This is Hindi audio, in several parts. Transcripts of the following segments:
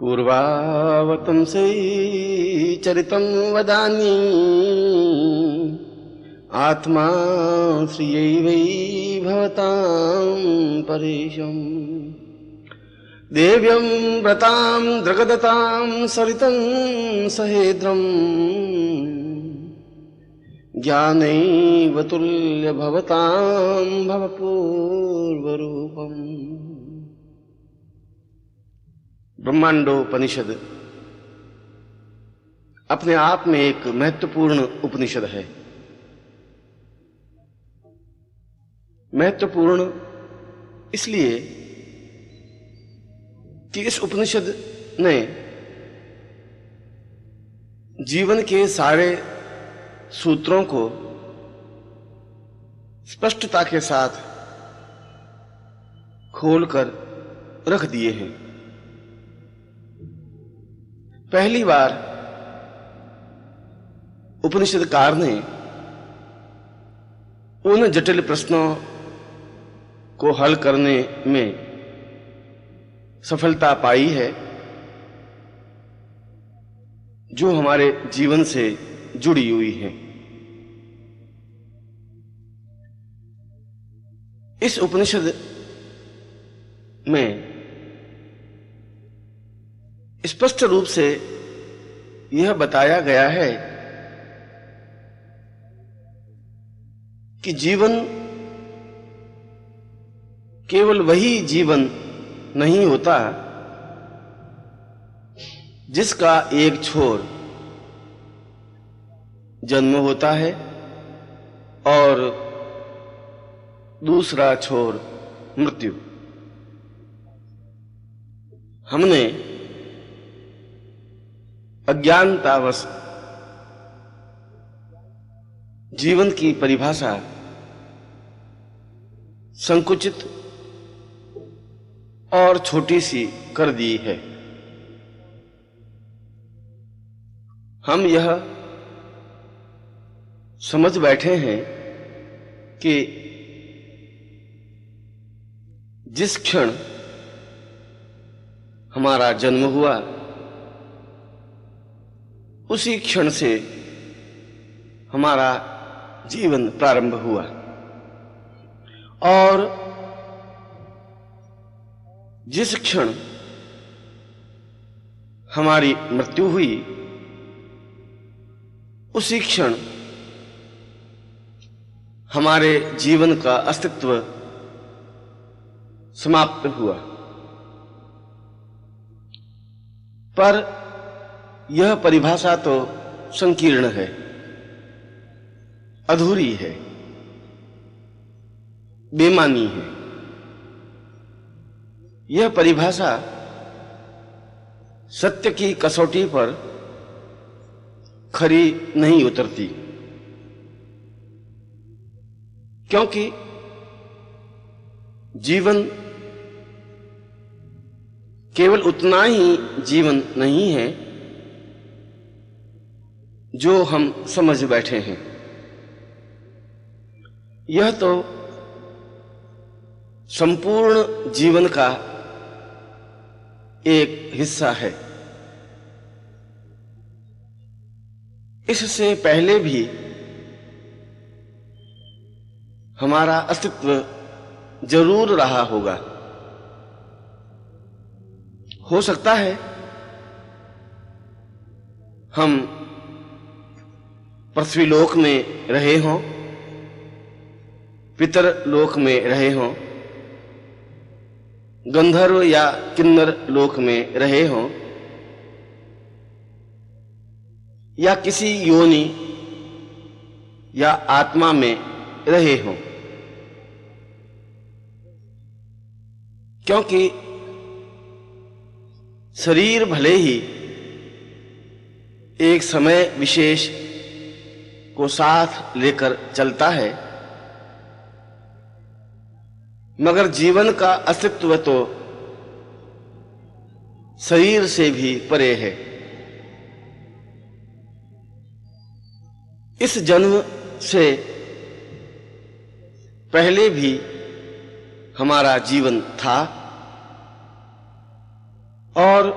पूर्वावतं चरितं वदामि आत्मा श्रियै भवतां परेशम् देव्यं व्रतां द्रगदतां सरितं सहेद्रम् ज्ञानैव तुल्य भवतां भवपूर्वरूपम्। ब्रह्मांडोपनिषद अपने आप में एक महत्वपूर्ण उपनिषद है। महत्वपूर्ण इसलिए कि इस उपनिषद ने जीवन के सारे सूत्रों को स्पष्टता के साथ खोलकर रख दिए हैं। पहली बार उपनिषदकार ने उन जटिल प्रश्नों को हल करने में सफलता पाई है जो हमारे जीवन से जुड़ी हुई है। इस उपनिषद में स्पष्ट रूप से यह बताया गया है कि जीवन केवल वही जीवन नहीं होता जिसका एक छोर जन्म होता है और दूसरा छोर मृत्यु। हमने अज्ञानतावश जीवन की परिभाषा संकुचित और छोटी सी कर दी है। हम यह समझ बैठे हैं कि जिस क्षण हमारा जन्म हुआ उसी क्षण से हमारा जीवन प्रारंभ हुआ और जिस क्षण हमारी मृत्यु हुई उसी क्षण हमारे जीवन का अस्तित्व समाप्त हुआ। पर यह परिभाषा तो संकीर्ण है, अधूरी है, बेमानी है। यह परिभाषा सत्य की कसौटी पर खरी नहीं उतरती, क्योंकि जीवन केवल उतना ही जीवन नहीं है जो हम समझ बैठे हैं। यह तो संपूर्ण जीवन का एक हिस्सा है। इससे पहले भी हमारा अस्तित्व जरूर रहा होगा। हो सकता है हम पृथ्वीलोक में रहे हों, पितरलोक में रहे हों, गंधर्व या किन्नर लोक में रहे हों या किसी योनि या आत्मा में रहे हों, क्योंकि शरीर भले ही एक समय विशेष को साथ लेकर चलता है, मगर जीवन का अस्तित्व तो शरीर से भी परे है। इस जन्म से पहले भी हमारा जीवन था और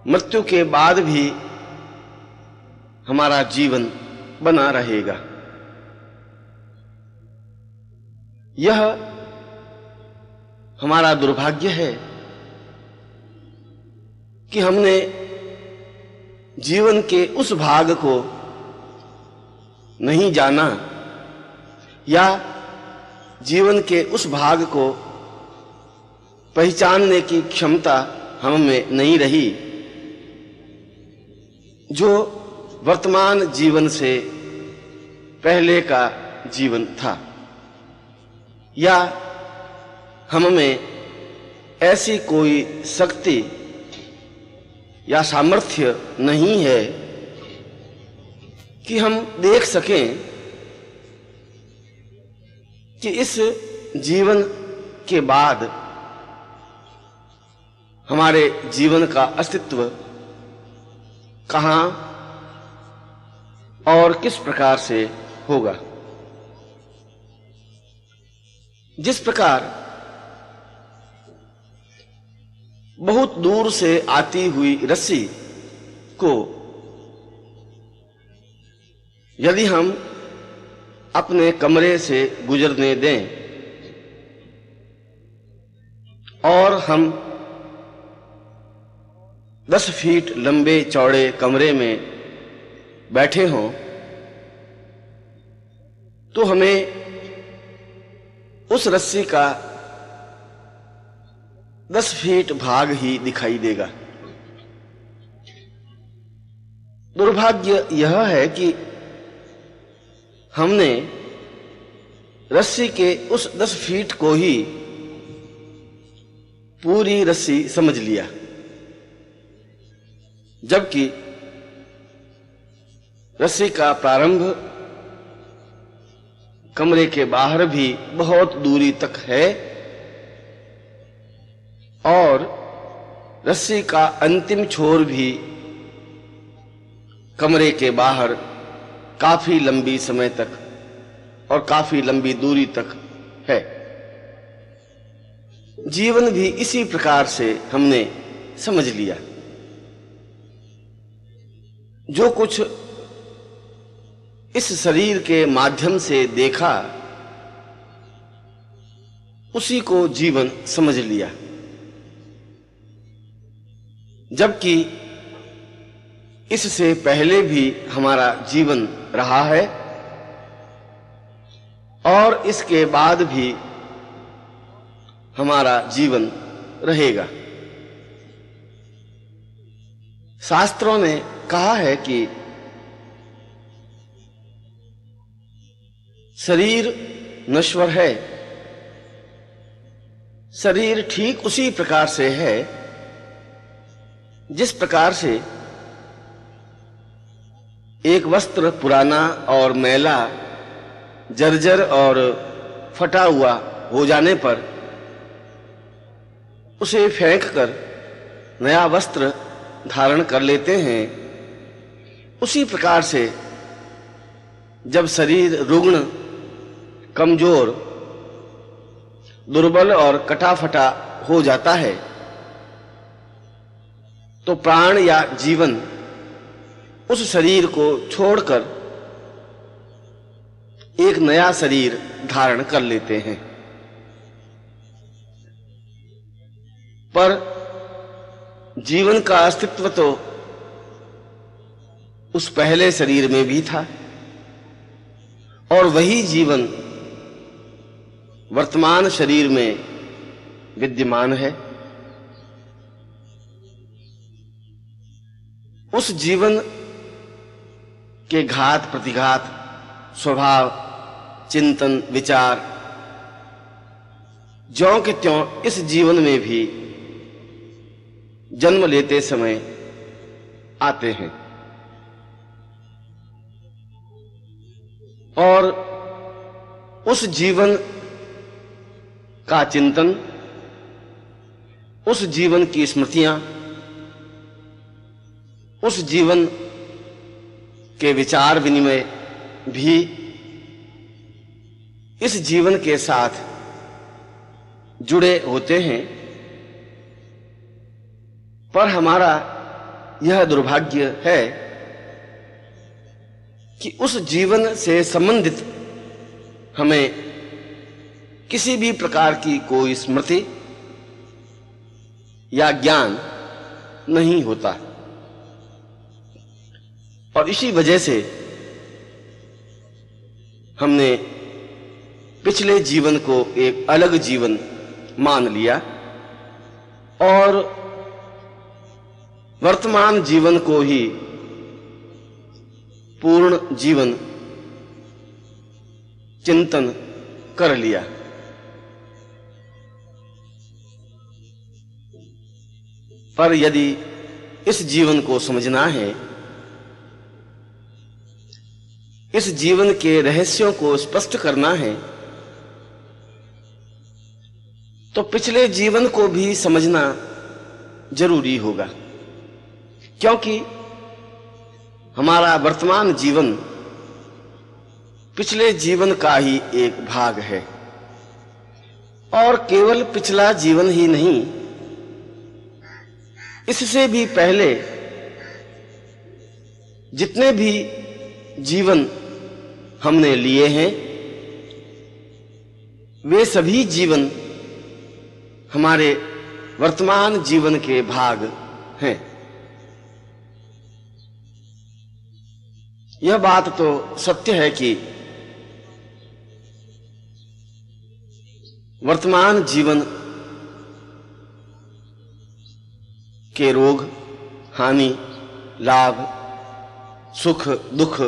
मृत्यु के बाद भी हमारा जीवन बना रहेगा। यह हमारा दुर्भाग्य है कि हमने जीवन के उस भाग को नहीं जाना या जीवन के उस भाग को पहचानने की क्षमता हम में नहीं रही जो वर्तमान जीवन से पहले का जीवन था, या हम में ऐसी कोई शक्ति या सामर्थ्य नहीं है कि हम देख सकें कि इस जीवन के बाद हमारे जीवन का अस्तित्व कहाँ और किस प्रकार से होगा। जिस प्रकार बहुत दूर से आती हुई रस्सी को यदि हम अपने कमरे से गुजरने दें और हम 10 फीट लंबे चौड़े कमरे में बैठे हों तो हमें उस रस्सी का 10 फीट भाग ही दिखाई देगा। दुर्भाग्य यह है कि हमने रस्सी के उस 10 फीट को ही पूरी रस्सी समझ लिया, जबकि रस्सी का प्रारंभ कमरे के बाहर भी बहुत दूरी तक है और रस्सी का अंतिम छोर भी कमरे के बाहर काफी लंबी समय तक और काफी लंबी दूरी तक है। जीवन भी इसी प्रकार से हमने समझ लिया। जो कुछ इस शरीर के माध्यम से देखा उसी को जीवन समझ लिया, जबकि इससे पहले भी हमारा जीवन रहा है और इसके बाद भी हमारा जीवन रहेगा। शास्त्रों ने कहा है कि शरीर नश्वर है। शरीर ठीक उसी प्रकार से है जिस प्रकार से एक वस्त्र पुराना और मैला, जर्जर और फटा हुआ हो जाने पर उसे फेंककर नया वस्त्र धारण कर लेते हैं, उसी प्रकार से जब शरीर रुग्ण, कमजोर, दुर्बल और कटा-फटा हो जाता है तो प्राण या जीवन उस शरीर को छोड़कर एक नया शरीर धारण कर लेते हैं। पर जीवन का अस्तित्व तो उस पहले शरीर में भी था और वही जीवन वर्तमान शरीर में विद्यमान है। उस जीवन के घात प्रतिघात, स्वभाव, चिंतन, विचार ज्यों के त्यों इस जीवन में भी जन्म लेते समय आते हैं और उस जीवन का चिंतन, उस जीवन की स्मृतियां, उस जीवन के विचार विनिमय भी इस जीवन के साथ जुड़े होते हैं। पर हमारा यह दुर्भाग्य है कि उस जीवन से संबंधित हमें किसी भी प्रकार की कोई स्मृति या ज्ञान नहीं होता, और इसी वजह से हमने पिछले जीवन को एक अलग जीवन मान लिया और वर्तमान जीवन को ही पूर्ण जीवन चिंतन कर लिया। पर यदि इस जीवन को समझना है, इस जीवन के रहस्यों को स्पष्ट करना है, तो पिछले जीवन को भी समझना जरूरी होगा, क्योंकि हमारा वर्तमान जीवन पिछले जीवन का ही एक भाग है। और केवल पिछला जीवन ही नहीं, इससे भी पहले जितने भी जीवन हमने लिए हैं, वे सभी जीवन हमारे वर्तमान जीवन के भाग हैं। यह बात तो सत्य है कि वर्तमान जीवन के रोग, हानि, लाभ, सुख, दुख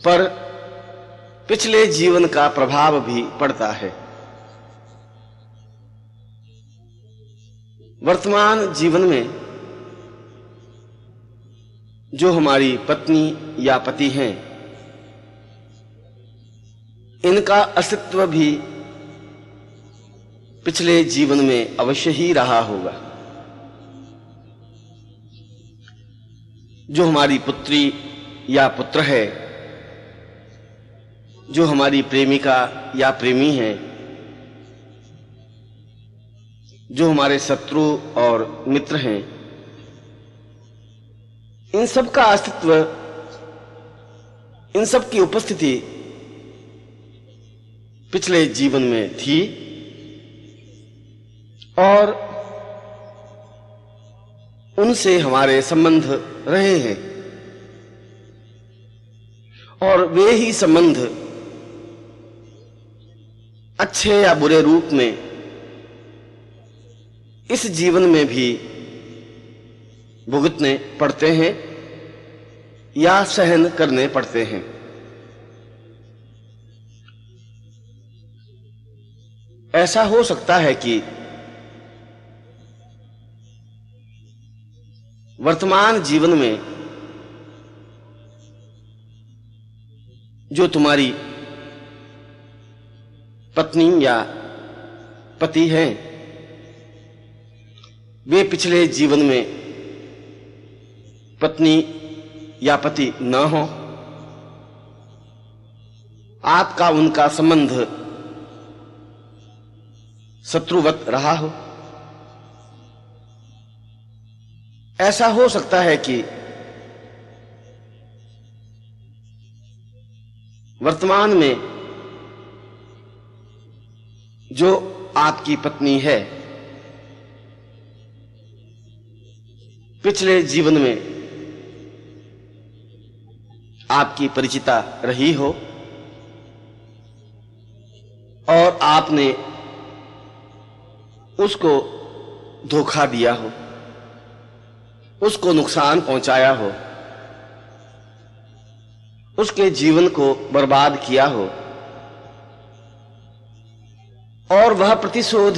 पर पिछले जीवन का प्रभाव भी पड़ता है। वर्तमान जीवन में जो हमारी पत्नी या पति हैं, इनका अस्तित्व भी पिछले जीवन में अवश्य ही रहा होगा। जो हमारी पुत्री या पुत्र है, जो हमारी प्रेमिका या प्रेमी है, जो हमारे शत्रु और मित्र हैं, इन सब का अस्तित्व, इन सब की उपस्थिति पिछले जीवन में थी और उनसे हमारे संबंध रहे हैं, और वे ही संबंध अच्छे या बुरे रूप में इस जीवन में भी भुगतने पड़ते हैं या सहन करने पड़ते हैं। ऐसा हो सकता है कि वर्तमान जीवन में जो तुम्हारी पत्नी या पति हैं, वे पिछले जीवन में पत्नी या पति न हो, आपका उनका संबंध शत्रुवत रहा हो। ऐसा हो सकता है कि वर्तमान में जो आपकी पत्नी है, पिछले जीवन में आपकी परिचिता रही हो और आपने उसको धोखा दिया हो, उसको नुकसान पहुंचाया हो, उसके जीवन को बर्बाद किया हो, और वह प्रतिशोध,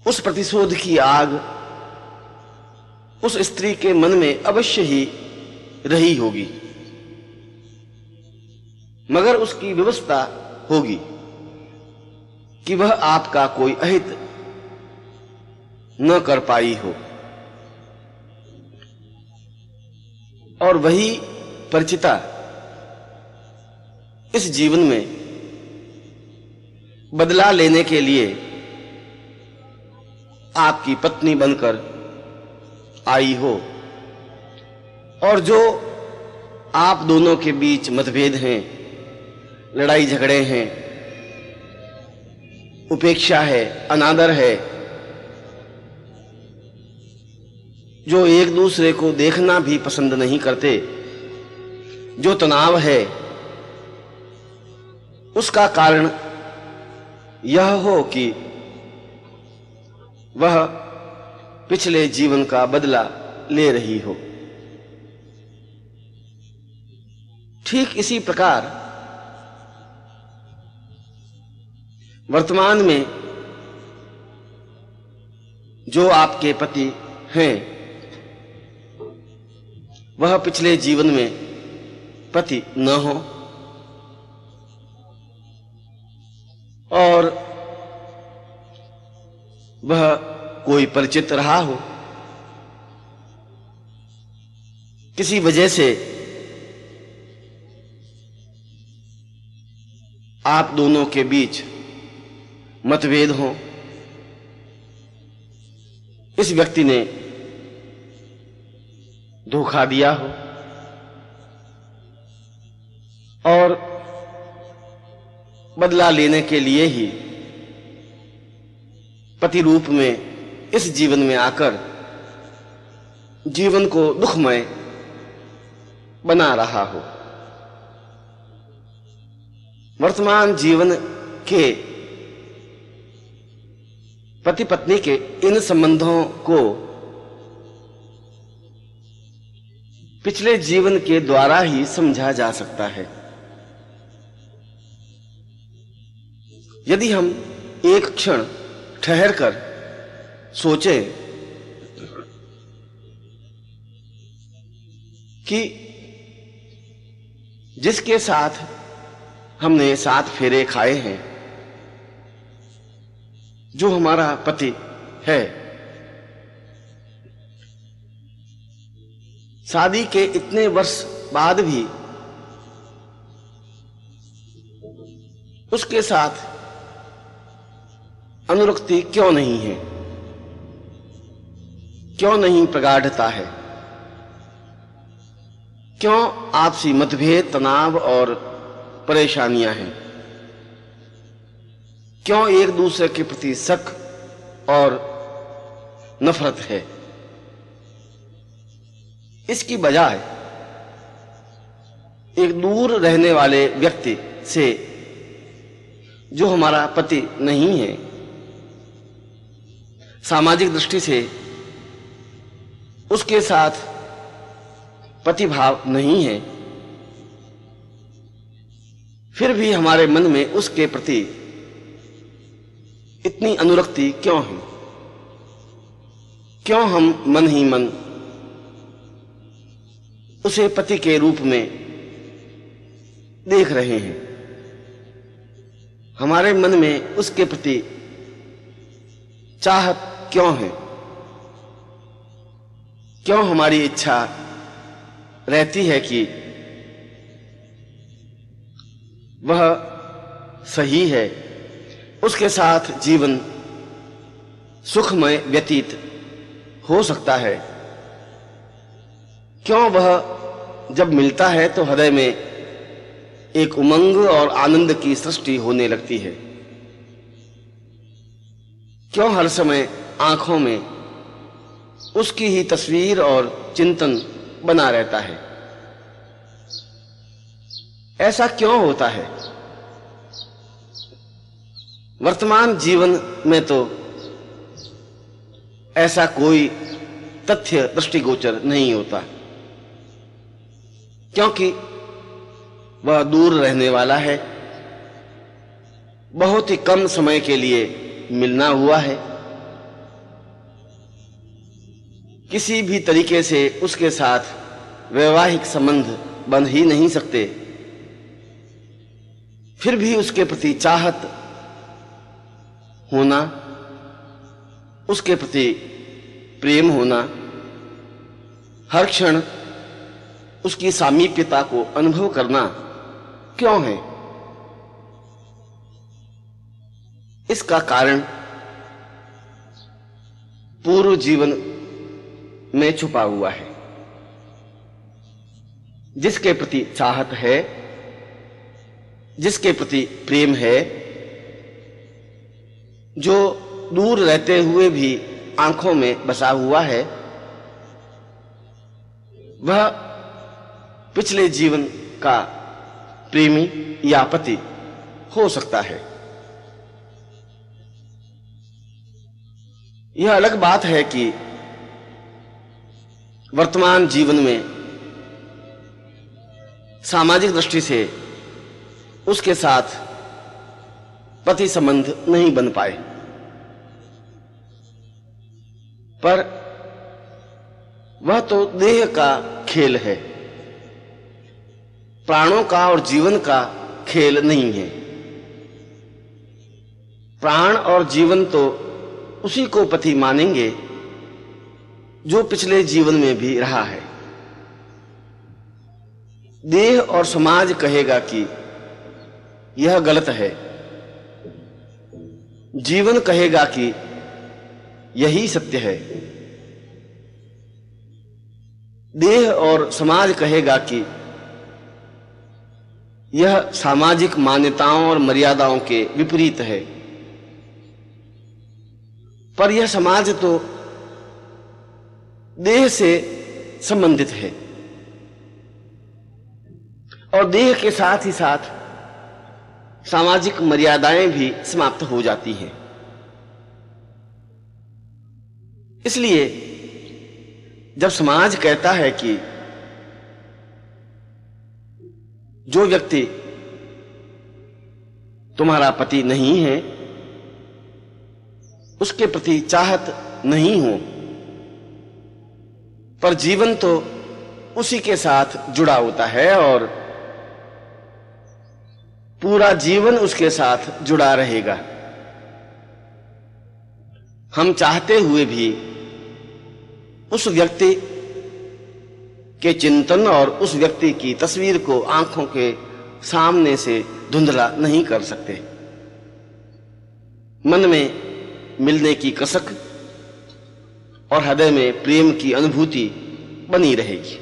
उस प्रतिशोध की आग उस स्त्री के मन में अवश्य ही रही होगी, मगर उसकी व्यवस्था होगी कि वह आपका कोई अहित न कर पाई हो, और वही परिचिता इस जीवन में बदला लेने के लिए आपकी पत्नी बनकर आई हो और जो आप दोनों के बीच मतभेद हैं, लड़ाई झगड़े हैं, उपेक्षा है, अनादर है, जो एक दूसरे को देखना भी पसंद नहीं करते, जो तनाव है, उसका कारण यह हो कि वह पिछले जीवन का बदला ले रही हो। ठीक इसी प्रकार वर्तमान में जो आपके पति हैं, वह पिछले जीवन में पति न हो और वह कोई परिचित रहा हो, किसी वजह से आप दोनों के बीच मतभेद हो, इस व्यक्ति ने धोखा दिया हो और बदला लेने के लिए ही पति रूप में इस जीवन में आकर जीवन को दुखमय बना रहा हो। वर्तमान जीवन के पति पत्नी के इन संबंधों को पिछले जीवन के द्वारा ही समझा जा सकता है। यदि हम एक क्षण ठहरकर सोचें कि जिसके साथ हमने 7 फेरे खाए हैं, जो हमारा पति है, शादी के इतने वर्ष बाद भी उसके साथ अनुरक्ति क्यों नहीं है, क्यों नहीं प्रगाढ़ता है, क्यों आपसी मतभेद, तनाव और परेशानियां हैं, क्यों एक दूसरे के प्रति शक और नफरत है। इसकी बजाय एक दूर रहने वाले व्यक्ति से, जो हमारा पति नहीं है, सामाजिक दृष्टि से उसके साथ पतिभाव नहीं है, फिर भी हमारे मन में उसके प्रति इतनी अनुरक्ति क्यों है? क्यों हम मन ही मन उसे पति के रूप में देख रहे हैं? हमारे मन में उसके प्रति चाहत क्यों है? क्यों हमारी इच्छा रहती है कि वह सही है, उसके साथ जीवन सुखमय व्यतीत हो सकता है? क्यों वह जब मिलता है तो हृदय में एक उमंग और आनंद की सृष्टि होने लगती है? क्यों हर समय आंखों में उसकी ही तस्वीर और चिंतन बना रहता है? ऐसा क्यों होता है? वर्तमान जीवन में तो ऐसा कोई तथ्य दृष्टिगोचर नहीं होता, क्योंकि वह दूर रहने वाला है, बहुत ही कम समय के लिए मिलना हुआ है, किसी भी तरीके से उसके साथ वैवाहिक संबंध बन ही नहीं सकते, फिर भी उसके प्रति चाहत होना, उसके प्रति प्रेम होना, हर क्षण उसकी सामीप्यता को अनुभव करना क्यों है? इसका कारण पूर्व जीवन में छुपा हुआ है, जिसके प्रति चाहत है, जिसके प्रति प्रेम है, जो दूर रहते हुए भी आंखों में बसा हुआ है, वह पिछले जीवन का प्रेमी या पति हो सकता है। यह अलग बात है कि वर्तमान जीवन में सामाजिक दृष्टि से उसके साथ पति संबंध नहीं बन पाए, पर वह तो देह का खेल है, प्राणों का और जीवन का खेल नहीं है। प्राण और जीवन तो उसी को पति मानेंगे जो पिछले जीवन में भी रहा है। देह और समाज कहेगा कि यह गलत है, जीवन कहेगा कि यही सत्य है। देह और समाज कहेगा कि यह सामाजिक मान्यताओं और मर्यादाओं के विपरीत है, पर यह समाज तो देह से संबंधित है और देह के साथ ही साथ सामाजिक मर्यादाएं भी समाप्त हो जाती हैं। इसलिए जब समाज कहता है कि जो व्यक्ति तुम्हारा पति नहीं है, उसके प्रति चाहत नहीं हो, पर जीवन तो उसी के साथ जुड़ा होता है और पूरा जीवन उसके साथ जुड़ा रहेगा। हम चाहते हुए भी उस व्यक्ति के चिंतन और उस व्यक्ति की तस्वीर को आंखों के सामने से धुंधला नहीं कर सकते। मन में मिलने की कसक और हृदय में प्रेम की अनुभूति बनी रहेगी।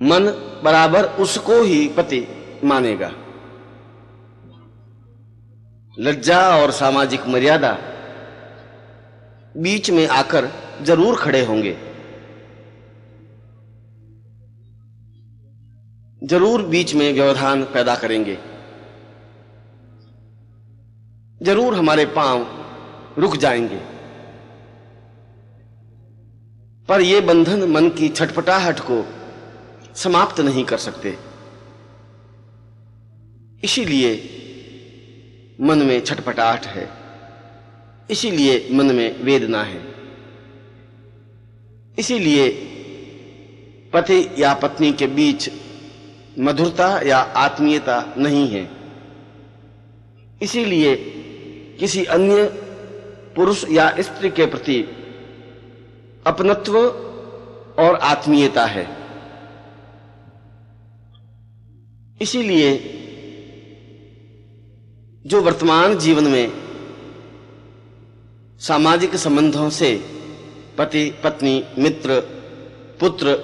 मन बराबर उसको ही पति मानेगा। लज्जा और सामाजिक मर्यादा बीच में आकर जरूर खड़े होंगे, जरूर बीच में व्यवधान पैदा करेंगे, जरूर हमारे पांव रुक जाएंगे, पर ये बंधन मन की छटपटाहट को समाप्त नहीं कर सकते। इसीलिए मन में छटपटाहट है, इसीलिए मन में वेदना है, इसीलिए पति या पत्नी के बीच मधुरता या आत्मीयता नहीं है, इसीलिए किसी अन्य पुरुष या स्त्री के प्रति अपनत्व और आत्मीयता है। इसीलिए जो वर्तमान जीवन में सामाजिक संबंधों से पति पत्नी मित्र पुत्र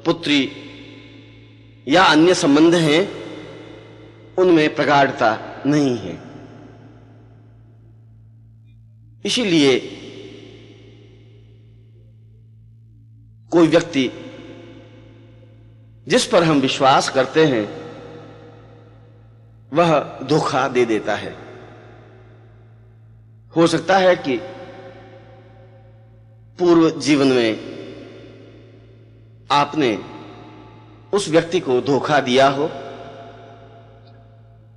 पुत्री या अन्य संबंध हैं, उनमें प्रगाढ़ता नहीं है। इसीलिए कोई व्यक्ति जिस पर हम विश्वास करते हैं वह धोखा दे देता है। हो सकता है कि पूर्व जीवन में आपने उस व्यक्ति को धोखा दिया हो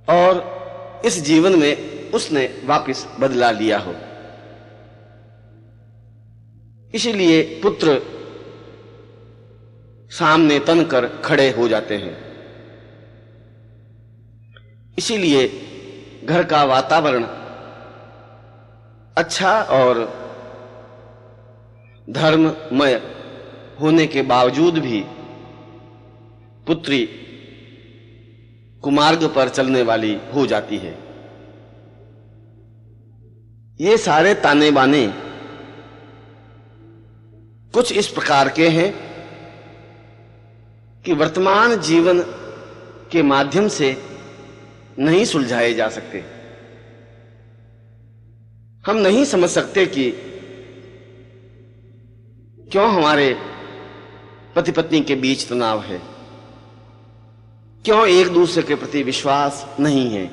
और इस जीवन में उसने वापस बदला लिया हो। इसीलिए पुत्र सामने तनकर खड़े हो जाते हैं। इसीलिए घर का वातावरण अच्छा और धर्ममय होने के बावजूद भी पुत्री कुमार्ग पर चलने वाली हो जाती है। ये सारे ताने बाने कुछ इस प्रकार के हैं कि वर्तमान जीवन के माध्यम से नहीं सुलझाए जा सकते। हम नहीं समझ सकते कि क्यों हमारे पति पत्नी के बीच तनाव है, क्यों एक दूसरे के प्रति विश्वास नहीं है।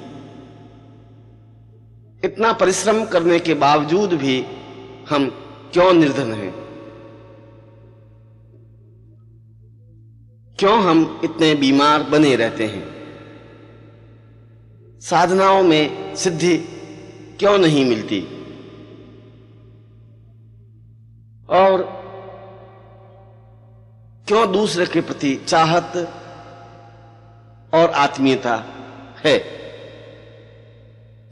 इतना परिश्रम करने के बावजूद भी हम क्यों निर्धन हैं, क्यों हम इतने बीमार बने रहते हैं, साधनाओं में सिद्धि क्यों नहीं मिलती, और क्यों दूसरे के प्रति चाहत और आत्मीयता है,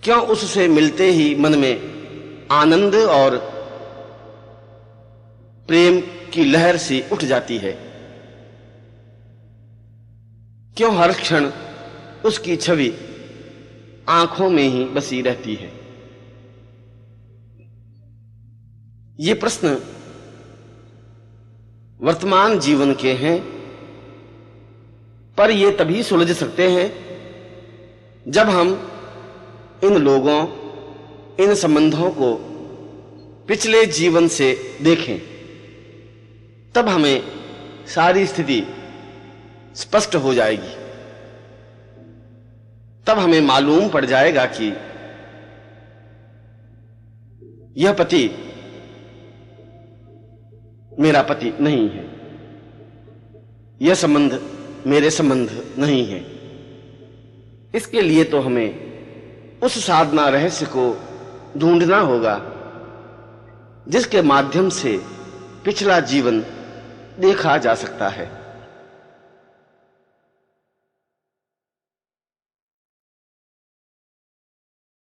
क्यों उससे मिलते ही मन में आनंद और प्रेम की लहर सी उठ जाती है, क्यों हर क्षण उसकी छवि आंखों में ही बसी रहती है। ये प्रश्न वर्तमान जीवन के हैं, पर ये तभी सुलझ सकते हैं जब हम इन लोगों, इन संबंधों को पिछले जीवन से देखें। तब हमें सारी स्थिति स्पष्ट हो जाएगी। तब हमें मालूम पड़ जाएगा कि यह पति मेरा पति नहीं है, यह संबंध मेरे संबंध नहीं है। इसके लिए तो हमें उस साधना रहस्य को ढूंढना होगा जिसके माध्यम से पिछला जीवन देखा जा सकता है।